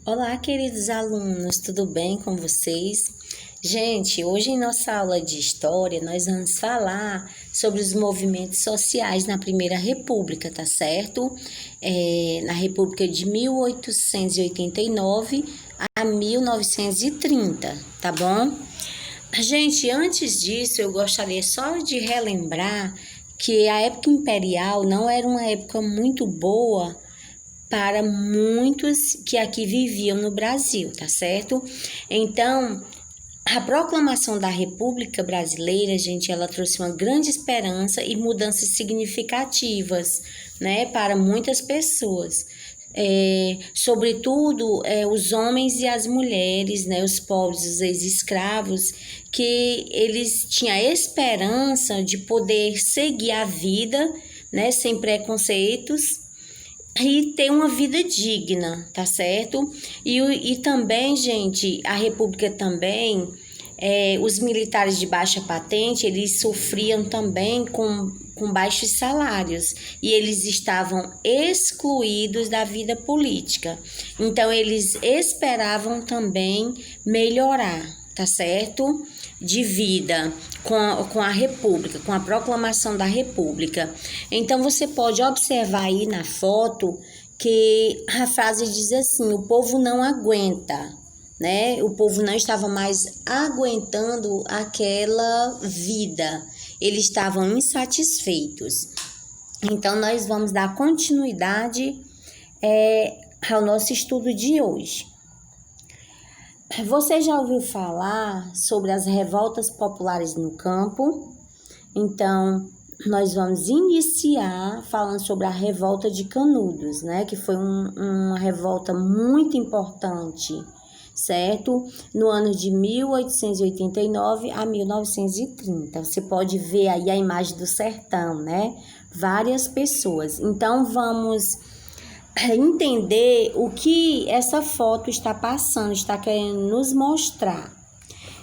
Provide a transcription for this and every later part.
Olá, queridos alunos, tudo bem com vocês? Gente, hoje em nossa aula de História, nós vamos falar sobre os movimentos sociais na Primeira República, tá certo? Na República de 1889 a 1930, tá bom? Gente, antes disso, eu gostaria só de relembrar que a época imperial não era uma época muito boa para muitos que aqui viviam no Brasil, tá certo? Então, a proclamação da República Brasileira, gente, ela trouxe uma grande esperança e mudanças significativas, né, para muitas pessoas. Sobretudo os homens e as mulheres, né, os pobres, os ex-escravos, que eles tinham a esperança de poder seguir a vida, né, sem preconceitos, e ter uma vida digna, tá certo? E também, gente, a República também, os militares de baixa patente, eles sofriam também com baixos salários e eles estavam excluídos da vida política. Então, eles esperavam também melhorar, tá certo? De vida com a República, com a proclamação da República. Então, você pode observar aí na foto que a frase diz assim: o povo não aguenta, né? O povo não estava mais aguentando aquela vida, eles estavam insatisfeitos. Então, nós vamos dar continuidade ao nosso estudo de hoje. Você já ouviu falar sobre as revoltas populares no campo? Então, nós vamos iniciar falando sobre a revolta de Canudos, né? Que foi uma revolta muito importante, certo? No ano de 1889 a 1930. Você pode ver aí a imagem do sertão, né? Várias pessoas. Então, vamos entender o que essa foto está passando, está querendo nos mostrar.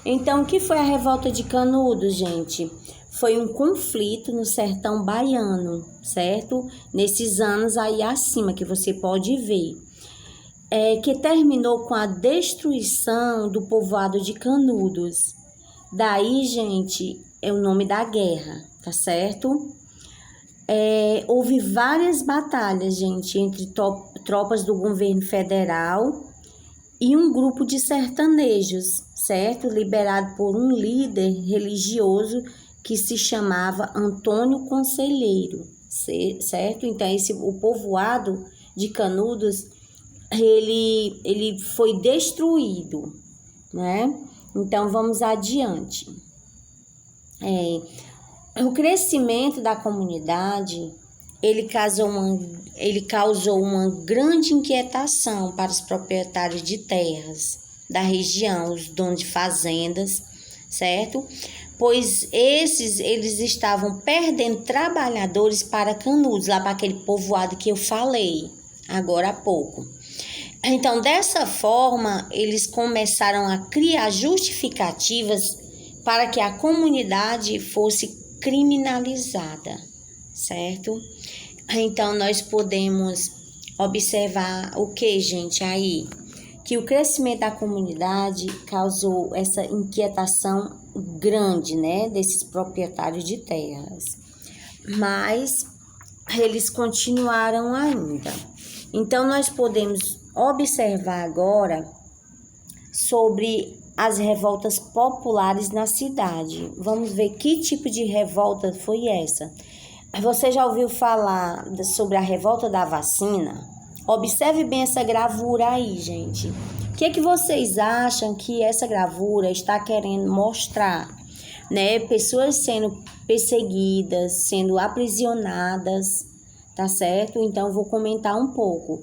Então, o que foi a revolta de Canudos, gente? Foi um conflito no sertão baiano, certo? Nesses anos aí acima, que você pode ver. Que terminou com a destruição do povoado de Canudos. Daí, gente, é o nome da guerra, tá certo? Houve várias batalhas, gente, entre tropas do governo federal e um grupo de sertanejos, certo? Liberado por um líder religioso que se chamava Antônio Conselheiro, certo? Então, o povoado de Canudos, ele foi destruído, né? Então, vamos adiante. O crescimento da comunidade, ele causou uma grande inquietação para os proprietários de terras da região, os donos de fazendas, certo? Pois eles estavam perdendo trabalhadores para Canudos, lá para aquele povoado que eu falei agora há pouco. Então, dessa forma, eles começaram a criar justificativas para que a comunidade fosse criminalizada, certo? Então, nós podemos observar o que, gente, aí? Que o crescimento da comunidade causou essa inquietação grande, né, desses proprietários de terras. Mas eles continuaram ainda. Então, nós podemos observar agora sobre as revoltas populares na cidade. Vamos ver que tipo de revolta foi essa. Você já ouviu falar sobre a revolta da vacina? Observe bem essa gravura aí, gente. O que vocês acham que essa gravura está querendo mostrar? Né? Pessoas sendo perseguidas, sendo aprisionadas, tá certo? Então, vou comentar um pouco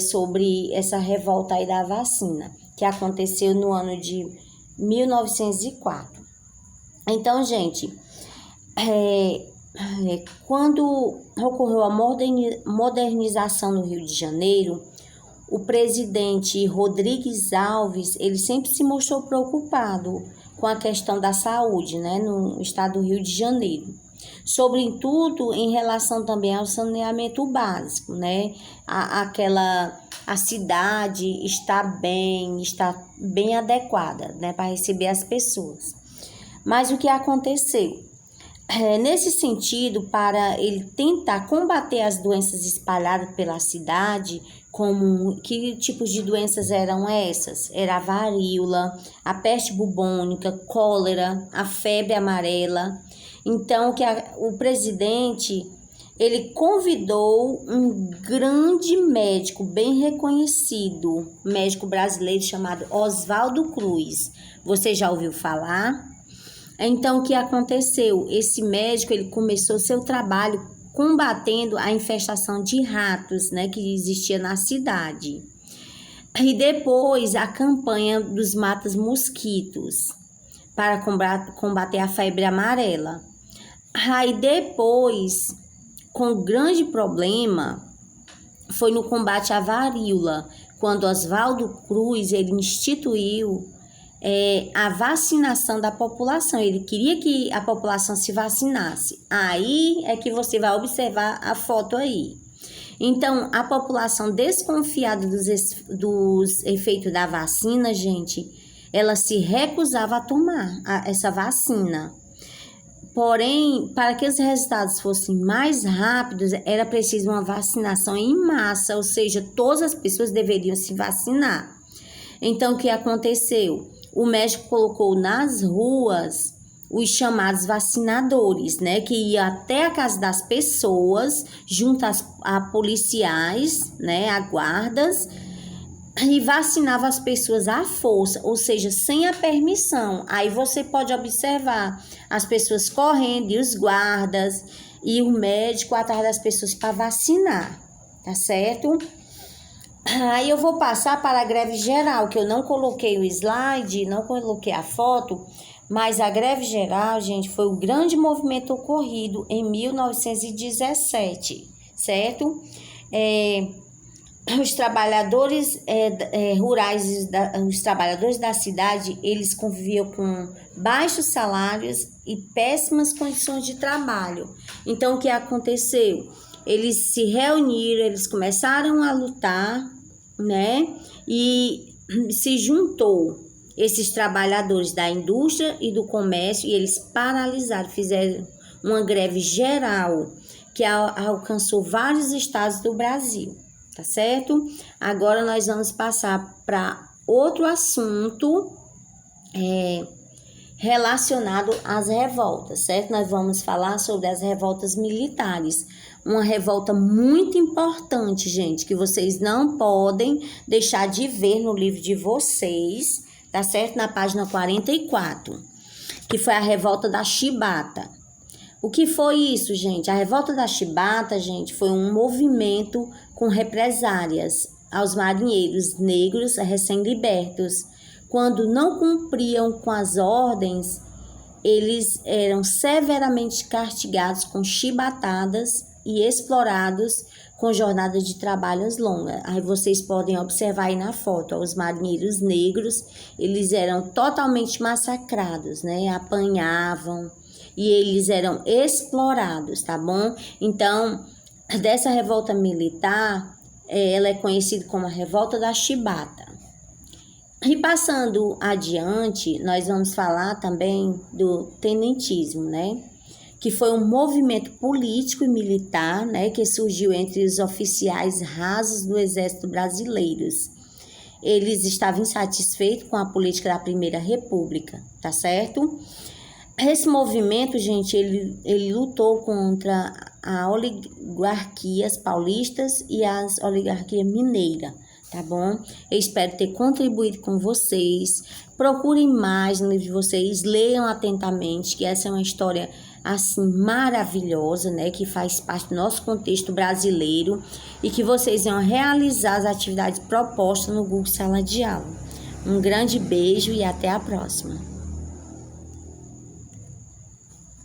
sobre essa revolta aí da vacina, que aconteceu no ano de 1904. Então, gente, quando ocorreu a modernização no Rio de Janeiro, o presidente Rodrigues Alves, ele sempre se mostrou preocupado com a questão da saúde, né, no estado do Rio de Janeiro. Sobretudo em relação também ao saneamento básico, né, aquela a cidade está bem adequada, né, para receber as pessoas. Mas o que aconteceu? Nesse sentido, para ele tentar combater as doenças espalhadas pela cidade, como que tipos de doenças eram essas? Era a varíola, a peste bubônica, cólera, a febre amarela. Então, o presidente, ele convidou um grande médico, bem reconhecido, médico brasileiro chamado Oswaldo Cruz. Você já ouviu falar? Então, o que aconteceu? Esse médico, ele começou seu trabalho combatendo a infestação de ratos, né, que existia na cidade. E depois, a campanha dos mata-mosquitos para combater a febre amarela. Aí depois, com grande problema, foi no combate à varíola, quando Oswaldo Cruz, ele instituiu a vacinação da população. Ele queria que a população se vacinasse. Aí é que você vai observar a foto aí. Então, a população desconfiada dos efeitos da vacina, gente, ela se recusava a tomar essa vacina. Porém, para que os resultados fossem mais rápidos, era preciso uma vacinação em massa, ou seja, todas as pessoas deveriam se vacinar. Então, o que aconteceu? O médico colocou nas ruas os chamados vacinadores, né, que ia até a casa das pessoas, junto a policiais, né, a guardas, e vacinava as pessoas à força, ou seja, sem a permissão. Aí você pode observar as pessoas correndo e os guardas e o médico atrás das pessoas para vacinar, tá certo? Aí eu vou passar para a greve geral, que eu não coloquei o slide, não coloquei a foto, mas a greve geral, gente, foi um grande movimento ocorrido em 1917, certo? Os trabalhadores rurais, os trabalhadores da cidade, eles conviviam com baixos salários e péssimas condições de trabalho. Então, o que aconteceu? Eles se reuniram, eles começaram a lutar, né? E se juntou esses trabalhadores da indústria e do comércio e eles paralisaram, fizeram uma greve geral que alcançou vários estados do Brasil, tá certo? Agora nós vamos passar para outro assunto relacionado às revoltas, certo? Nós vamos falar sobre as revoltas militares. Uma revolta muito importante, gente, que vocês não podem deixar de ver no livro de vocês, tá certo? Na página 44, que foi a revolta da Chibata. O que foi isso, gente? A revolta da Chibata, gente, foi um movimento com represálias aos marinheiros negros recém-libertos. Quando não cumpriam com as ordens, eles eram severamente castigados com chibatadas e explorados com jornadas de trabalhos longas. Aí vocês podem observar aí na foto, os marinheiros negros, eles eram totalmente massacrados, né? Apanhavam e eles eram explorados, tá bom? Então, dessa revolta militar, ela é conhecida como a revolta da Chibata. E passando adiante, nós vamos falar também do tenentismo, né? Que foi um movimento político e militar, né, que surgiu entre os oficiais rasos do Exército brasileiros. Eles estavam insatisfeitos com a política da Primeira República, tá certo? Esse movimento, gente, ele lutou contra as oligarquias paulistas e as oligarquias mineiras, tá bom? Eu espero ter contribuído com vocês. Procurem mais no livro de vocês, leiam atentamente, que essa é uma história assim maravilhosa, né, que faz parte do nosso contexto brasileiro e que vocês vão realizar as atividades propostas no Google Sala de Aula. Um grande beijo e até a próxima.